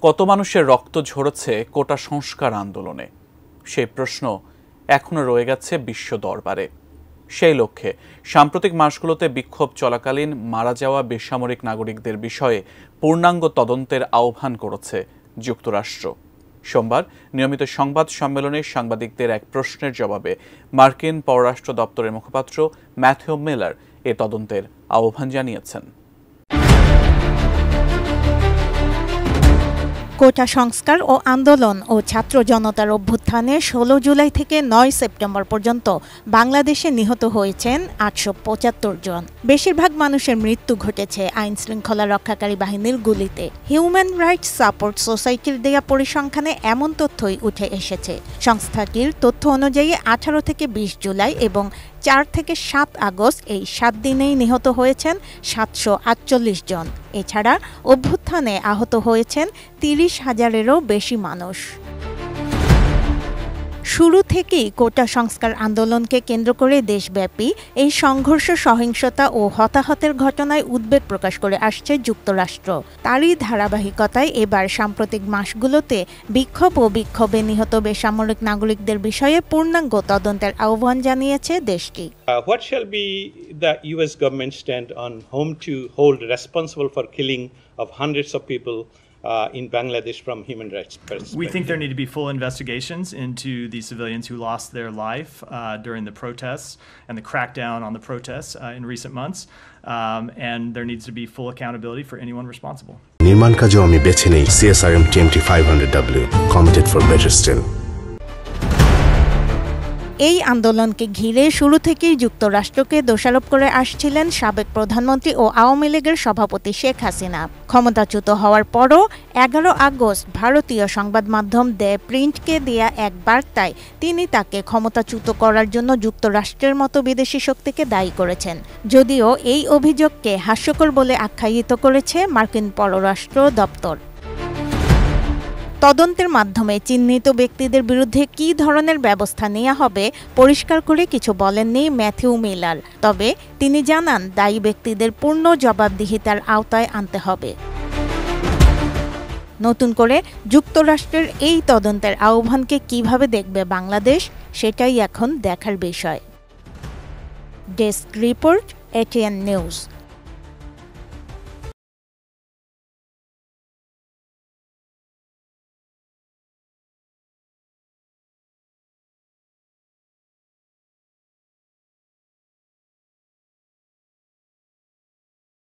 কত মানুষের রক্ত ঝরেছে কোটা সংস্কার আন্দোলনে? সেই প্রশ্ন এখনো রয়ে গেছে বিশ্ব দরবারে। সেই লক্ষ্যে সাম্প্রতিক মাসগুলোতে বিক্ষোভ চলাকালীন মারা যাওয়া বেসামরিক নাগরিকদের বিষয়ে পূর্ণাঙ্গ তদন্তের আহ্বান করেছে যুক্তরাষ্ট্র। সোমবার নিয়মিত সংবাদ সম্মেলনে সাংবাদিকদের এক প্রশ্নের জবাবে মার্কিন পররাষ্ট্র দপ্তরের মুখপাত্র ম্যাথিউ মিলার এ তদন্তের আহ্বান জানিয়েছেন। কোটা সংস্কার ও আন্দোলন ও ছাত্র জনতার অভ্যুত্থানে ১৬ জুলাই থেকে ৯ সেপ্টেম্বর পর্যন্ত বাংলাদেশে নিহত হয়েছেন ৮৭৫ জন। বেশিরভাগ মানুষের মৃত্যু ঘটেছে আইন শৃঙ্খলা রক্ষাকারী বাহিনীর গুলিতে। হিউম্যান রাইটস সাপোর্ট সোসাইটির দেয়া পরিসংখ্যানে এমন তথ্যই উঠে এসেছে। সংস্থাটির তথ্য অনুযায়ী ১৮ থেকে ২০ জুলাই এবং ৪ থেকে ৭ আগস্ট এই ৭ দিনেই নিহত হয়েছেন ৭৪৮ জন। এছাড়া অভ্যুত্থানে আহত হয়েছেন ৩০,০০০-এরও বেশি মানুষ। শুরু থেকেই কোটা সংস্কার আন্দোলনকে কেন্দ্র করে দেশব্যাপী এই সংঘর্ষ, সহিংসতা ও হতাহতের ঘটনায় উদ্বেগ প্রকাশ করে আসছে যুক্তরাষ্ট্র। তারই ধারাবাহিকতায় এবার সাম্প্রতিক মাসগুলোতে বিক্ষোভ ও বিক্ষোভে নিহত বেসামরিক নাগরিকদের বিষয়ে পূর্ণাঙ্গ তদন্তের আহ্বান জানিয়েছে দেশটি। What shall be the US government stand on whom to hold responsible for killing of hundreds of people in Bangladesh from human rights perspective? We think there need to be full investigations into the civilians who lost their life during the protests and the crackdown on the protests in recent months, and there needs to be full accountability for anyone responsible. নির্মাণ কাজেও আমি বেছে নেই CSRM TMT 500W, committed for better still. এই আন্দোলনকে ঘিরে শুরু থেকেই যুক্তরাষ্ট্রকে দোষারোপ করে আসছিলেন সাবেক প্রধানমন্ত্রী ও আওয়ামী লীগের সভাপতি শেখ হাসিনা। ক্ষমতাচ্যুত হওয়ার পরও ১১ আগস্ট ভারতীয় সংবাদ মাধ্যম দ্য প্রিন্টকে দেয়া এক বার্তায় তিনি তাকে ক্ষমতাচ্যুত করার জন্য যুক্তরাষ্ট্রের মতো বিদেশি শক্তিকে দায়ী করেছেন। যদিও এই অভিযোগকে হাস্যকর বলে আখ্যায়িত করেছে মার্কিন পররাষ্ট্র দপ্তর। তদন্তের মাধ্যমে চিহ্নিত ব্যক্তিদের বিরুদ্ধে কী ধরনের ব্যবস্থা নেওয়া হবে পরিষ্কার করে কিছু বলেননি ম্যাথিউ মিলার। তবে তিনি জানান, দায়ী ব্যক্তিদের পূর্ণ জবাবদিহিতার আওতায় আনতে হবে। নতুন করে যুক্তরাষ্ট্রের এই তদন্তের আহ্বানকে কিভাবে দেখবে বাংলাদেশ, সেটাই এখন দেখার বিষয়। Desk report, ATN news.